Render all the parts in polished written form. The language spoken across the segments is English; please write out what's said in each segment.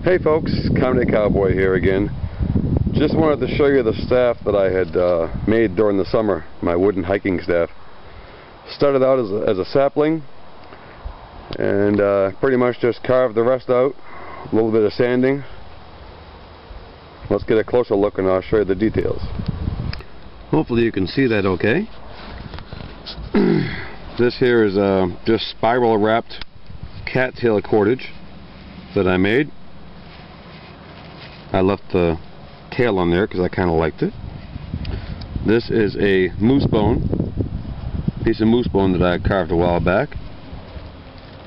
Hey folks, Comedy Cowboy here again. Just wanted to show you the staff that I had made during the summer, my wooden hiking staff. Started out as a sapling and pretty much just carved the rest out, a little bit of sanding. Let's get a closer look and I'll show you the details. Hopefully you can see that okay. This here is just spiral wrapped cattail cordage that I made. I left the tail on there because I kind of liked it. This is a moose bone, piece of moose bone that I carved a while back.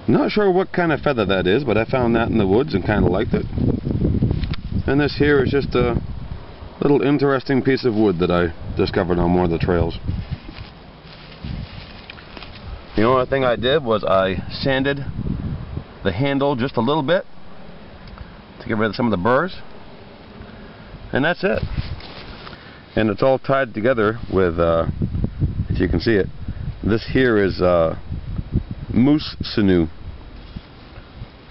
Not sure what kind of feather that is, but I found that in the woods and kind of liked it. And this here is just a little interesting piece of wood that I discovered on one of the trails. The only thing I did was I sanded the handle just a little bit to get rid of some of the burrs. And that's it. And it's all tied together with, if you can see it, this here is moose sinew.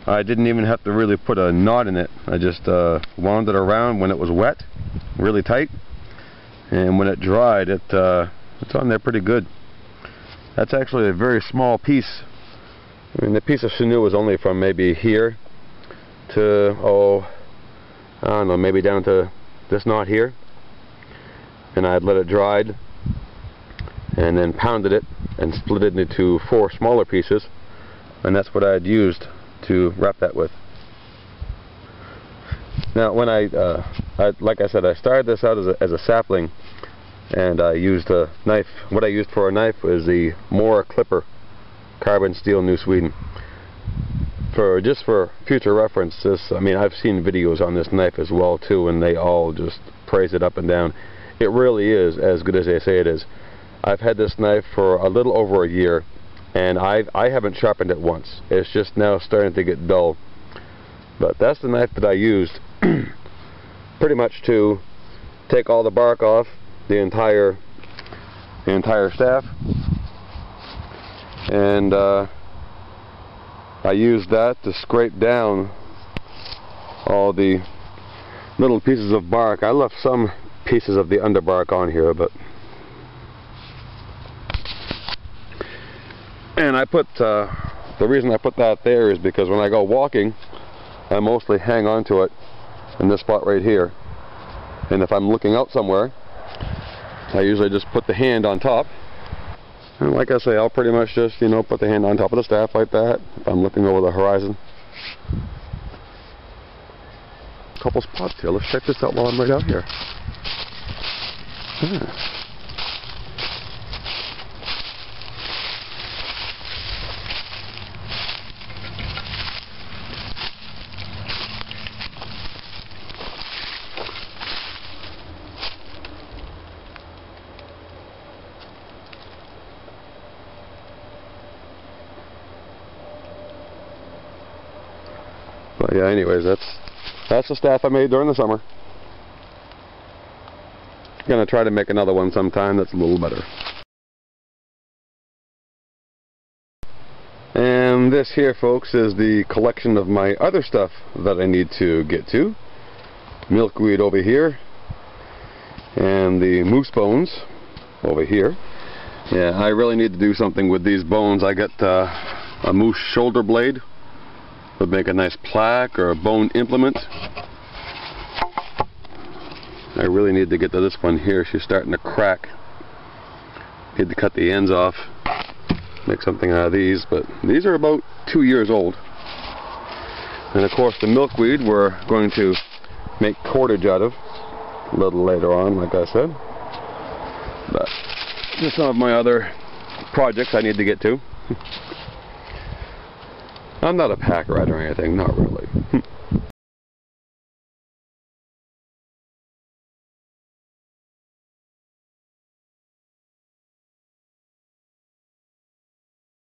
I didn't even have to really put a knot in it. I just wound it around when it was wet, really tight, and when it dried, it's on there pretty good. That's actually a very small piece. I mean, the piece of sinew was only from maybe here to, I don't know, maybe down to this knot here, and I'd let it dry and then pounded it and split it into 4 smaller pieces, and that's what I had used to wrap that with. Now when like I said, I started this out as a sapling, and I used a knife. What I used for a knife was the Mora Clipper Carbon Steel New Sweden. Just for future reference, I mean, I've seen videos on this knife as well too, and they all just praise it up and down. It really is as good as they say it is. I've had this knife for a little over a year, and I haven't sharpened it once. It's just now starting to get dull. But that's the knife that I used pretty much to take all the bark off the entire staff, and I used that to scrape down all the little pieces of bark. I left some pieces of the underbark on here, but and I put the reason I put that there is because when I go walking, I mostly hang on to it in this spot right here, and if I'm looking out somewhere, I usually just put the hand on top. And like I say, I'll pretty much just, put the hand on top of the staff like that if I'm looking over the horizon. A couple spots here. Let's check this out while I'm right out here. But yeah, anyways, that's the staff I made during the summer. Gonna try to make another one sometime that's a little better. And this here, folks, is the collection of my other stuff that I need to get to. Milkweed over here, and the moose bones over here. Yeah, I really need to do something with these bones. I got a moose shoulder blade. Would make a nice plaque or a bone implement. I really need to get to this one here. She's starting to crack. Need to cut the ends off, make something out of these, but these are about 2 years old. And of course the milkweed we're going to make cordage out of a little later on, like I said. But just some of my other projects I need to get to. I'm not a pack rat or anything, not really.